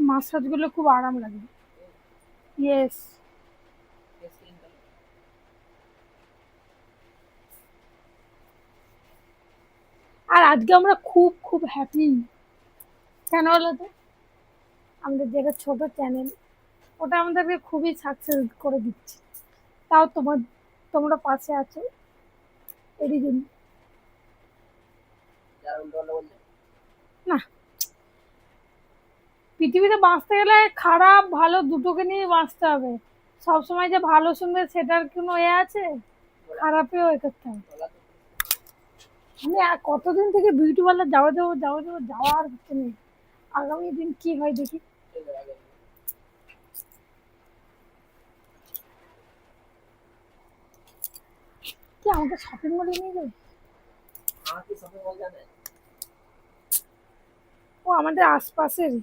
মাসাজগুলো খুব আরাম লাগে। ইয়েস। আর আজকে আমরা খুব খুব হ্যাপি। কেন বলো তো? আমাদের যেটা ছোট চ্যানেল, ওটা আমাদেরকে খুবই সাকসেস করে দিচ্ছে। তাও তোমরা পাশে আছো, এরই জন্য। না, পৃথিবীতে বাঁচতে গেলে খারাপ ভালো দুটোকে নিয়ে বাঁচতে হবে। সবসময় যে ভালো সুন্দর সেটার কোনো এ আছে? খারাপেও এ করতে হবে। আমি আর কতদিন থেকে বিউটি পার্লার যাওয়ার হচ্ছে নেই। আগামী দিন কি হয় দেখি। কি আমাকে শপিং মলে নিয়ে যাবে? ও আমাদের আশপাশেরই।